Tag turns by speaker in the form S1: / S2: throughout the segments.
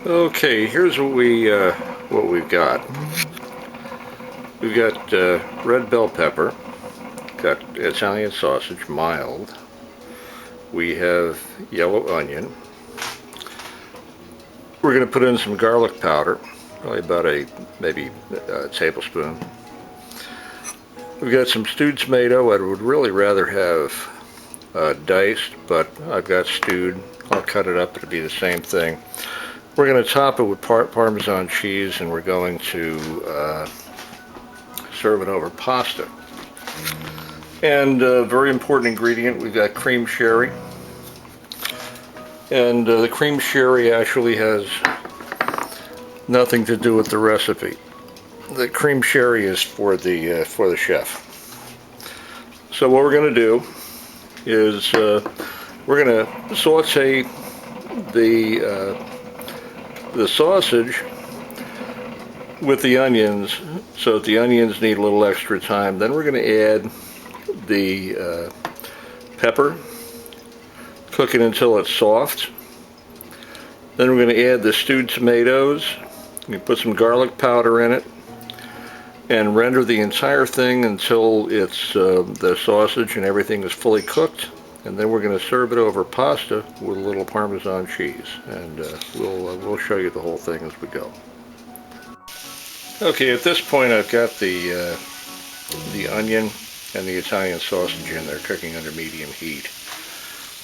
S1: Okay, here's what we've got. We've got red bell pepper, got Italian sausage, mild. We have yellow onion. We're going to put in some garlic powder, probably about maybe a tablespoon. We've got some stewed tomato. I would really rather have diced, but I've got stewed. I'll cut it up. It'll be the same thing. We're going to top it with Parmesan cheese, and we're going to serve it over pasta. And a very important ingredient, we've got cream sherry. And the cream sherry actually has nothing to do with the recipe. The cream sherry is for the chef. So what we're going to do is we're going to saute the sausage with the onions, so that the onions need a little extra time. Then we're going to add the pepper, cook it until it's soft. Then we're going to add the stewed tomatoes. You put some garlic powder in it and render the entire thing until it's the sausage and everything is fully cooked. And then we're going to serve it over pasta with a little Parmesan cheese, and we'll show you the whole thing as we go. Okay, at this point I've got the onion and the Italian sausage in there cooking under medium heat.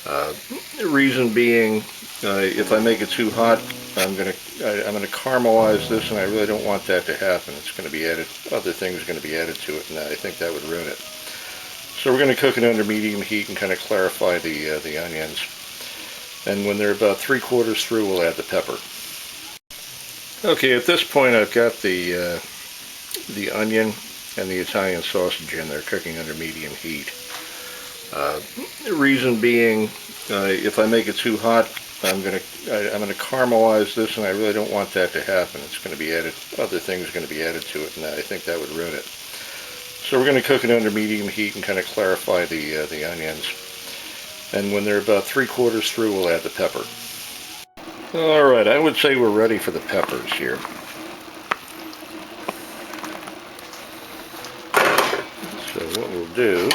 S1: The reason being, if I make it too hot, I'm gonna caramelize this, and I really don't want that to happen. It's going to be added, other things are going to be added to it, and I think that would ruin it. So we're going to cook it under medium heat and kind of clarify the onions. And when they're about 3/4 through, we'll add the pepper. Okay, at this point I've got the onion and the Italian sausage in there cooking under medium heat. The reason being, if I make it too hot, I'm gonna caramelize this, and I really don't want that to happen. It's going to be added, other things are going to be added to it, and I think that would ruin it. So we're going to cook it under medium heat and kind of clarify the onions. And when they're about 3/4 through, we'll add the pepper. All right, I would say we're ready for the peppers here. So what we'll do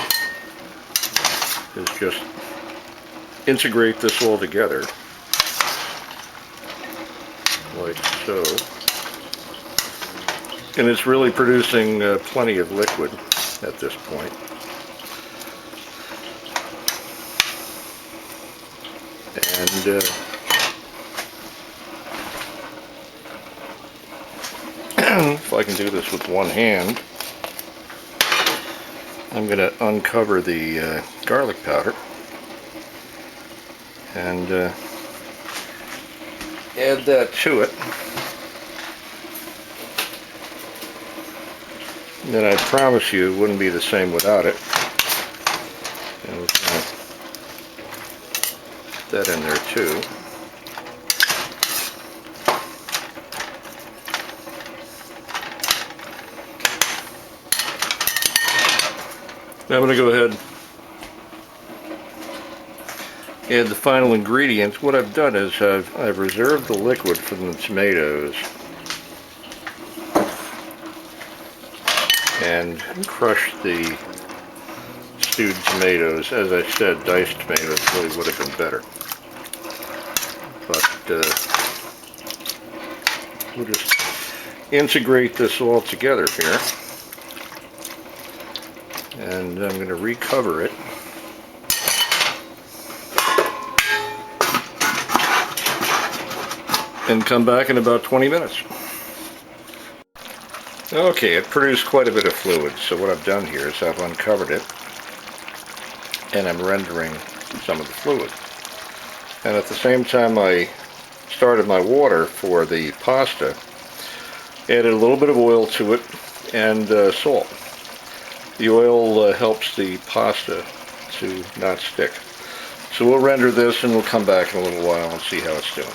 S1: is just integrate this all together, like so. And it's really producing plenty of liquid at this point. And if I can do this with one hand, I'm going to uncover the garlic powder and add that to it. And then I promise you it wouldn't be the same without it. And we're going to put that in there too. Now I'm going to go ahead and add the final ingredients. What I've done is I've reserved the liquid from the tomatoes and crushed the stewed tomatoes. As I said, diced tomatoes really would have been better. But we'll just integrate this all together here. And I'm going to recover it. And come back in about 20 minutes. Okay, it produced quite a bit of fluid, so what I've done here is I've uncovered it, and I'm rendering some of the fluid. And at the same time I started my water for the pasta, added a little bit of oil to it, and salt. The oil helps the pasta to not stick. So we'll render this and we'll come back in a little while and see how it's doing.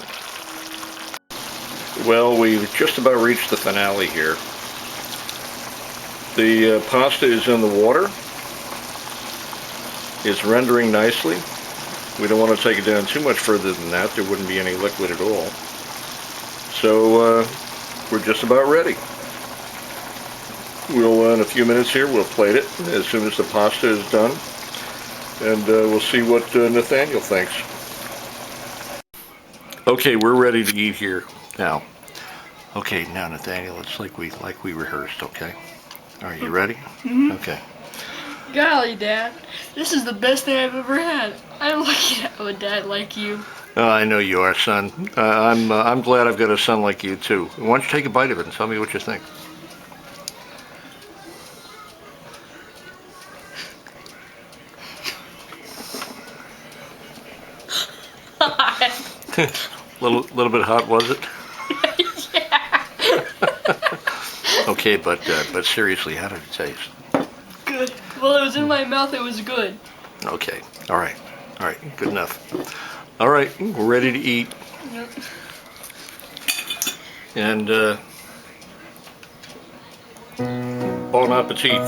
S1: Well, we've just about reached the finale here. The pasta is in the water. It's rendering nicely. We don't want to take it down too much further than that. There wouldn't be any liquid at all. So we're just about ready. We'll, in a few minutes here, we'll plate it as soon as the pasta is done. And we'll see what Nathaniel thinks. Okay, we're ready to eat here now. Okay, now Nathaniel, it's like we rehearsed, okay? Are you ready?
S2: Mm-hmm.
S1: Okay.
S2: Golly, Dad, this is the best thing I've ever had. I'm lucky to have a dad like you.
S1: Oh, I know you are, son. I'm glad I've got a son like you too. Why don't you take a bite of it and tell me what you think? little bit hot, was it?
S2: Yeah.
S1: Okay, but seriously, how did it taste?
S2: Good. Well, it was in my mouth. It was good.
S1: Okay. All right. Good enough. All right, we're ready to eat.
S2: Yep.
S1: And bon appetit.